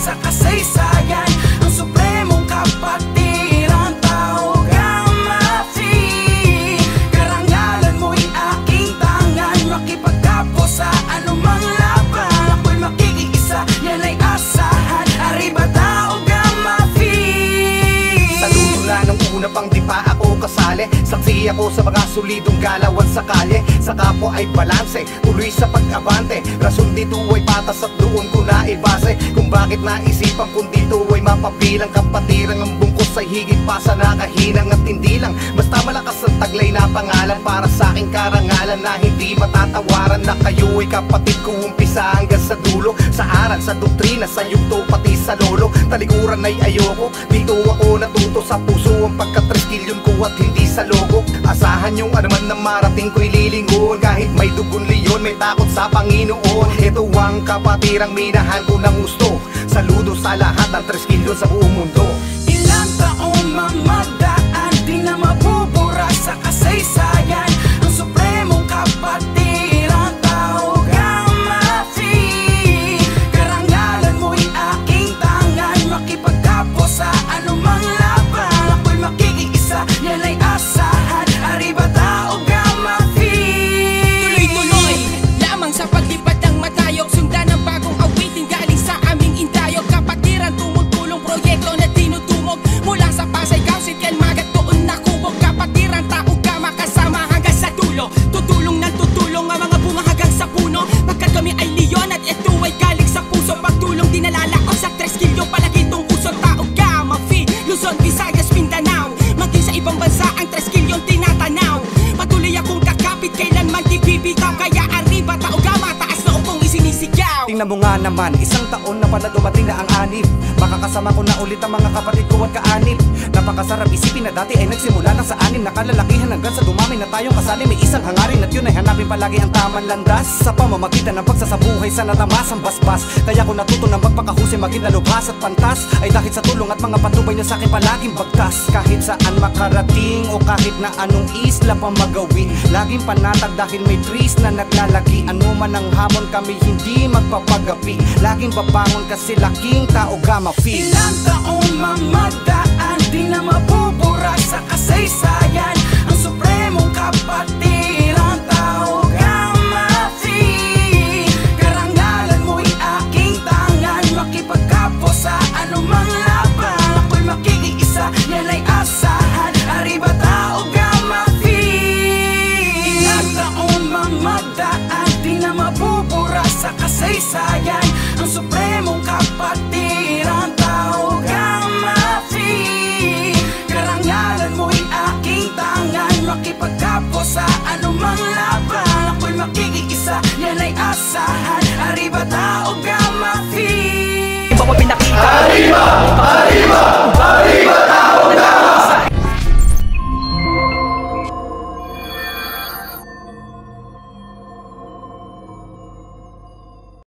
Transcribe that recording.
sa kasaysayan, ang supremong kapatiran, tao Gamafi. Karangalan mo'y aking tangan, makipagkapos sa anumang laban. Ako'y makikiisa, yan ay asahan. Arriba tao Gamafi. Saludo na nung una pang di pa ako kasali. Saksi ako sa mga solidong galawan sa kalye. Sa kapwa ay balanse, tuloy sa pag-abante. Rason dito ay patas at doon ko na ibase kung bakit naisipan kung dito ay mapabilang. Kapatirang ang bungkos ay higit pa sa nakahinang. At hindi lang basta malakas ang taglay na pangalan, para sa aking karangalan na hindi matatawaran. Na kayo ay kapatid ko umpisa hanggang sa dulo. Sa aral, sa doktrina, sa yugto, pati sa lolo. Talikuran ay ayoko, dito ako natuto. Sa puso ang pagka-3 ko at hindi sa logo. Asahan yung anuman na marating ko'y lilingon. Kahit may dugon leon, may takot sa Panginoon. Ito ang kapatirang minahan ko ng gusto. Saludo sa lahat ng 3 kilos sa buong mundo. Ilang taong mamadaan, di na mabubura sa kasaysayan, ang supremong kapatiran, tao Gamafi. Karangalan mo'y aking tangan, makipagkapos sa anumang laban. Ako'y makikiisa, yan ay asahan. Arriba tao Gamafi. Tuloy-tuloy lamang sa paglipad ng matayog, sundan ang bagong awitin galing sa aming indayog. Kapatiran tumutulong proyekto na tinutungog mula sa Pasay, Kausit, Kalmagat, doon nakubog. Kapatiran tao Gama kasama hanggang sa dulo. Tutulong ng tutulong ang mga bunga hanggang sa puno. Pagkat kami ay leon at ito ay galing sa puso. Pagtulong dinalalaos sa 3 kilyo, palagi itong puso. Tao Gamafi, Luzon, Visayas, Mindanao, maging sa ibang bansa ang 3 kilyong tinatanaw. Patuloy akong kakapit, kailanman di bibitaw. Kaya arriba tao Gama, taas na upong isinisigaw. Tingnan mo nga naman, 1 taon na pala dumating na ang 6. Makakasama ko na ulit ang mga kapatid ko at kaanib. Napakasarap isipin na dati ay nagsimula lang sa 6 na kalalakihan hanggang sa dumami na tayong kasali. May isang hangarin at yun ay hanapin palagi ang tamang landas sa pamamagitan ng pagsasabuhay sa natamas ang basbas. Kaya ko natuto na magpakahusay, maging lalubhas at pantas, ay dahil sa tulong at mga patubay niyo sa akin palaging bagtas. Kahit saan makarating o kahit na anong isla pa magawi, laging panatag dahil may trees na naglalagi. Ano man ang hamon kami hindi magpapagapi, laging babangon kasi laking tao Gamafi. Ilang taong mamadaan, di na mabubura sa kasaysayan, ang supremong kapatiran, tao Gamafi. Karangalan mo'y aking tangan, makipagkapos sa anumang laban. Ako'y makikiisa, yan ay asahan. Arriba tao Gamafi. Ilang taong mamadaan, di na mabubura sa kasaysayan, ang supremong kapatiran, tao Gamafi. Karangalan mo'y aking tangan, makipagkapos sa anumang laban. Ako'y makikiisa, yan ay asahan. Arriba tao Gamafi. Iba mo pinakita. Arriba!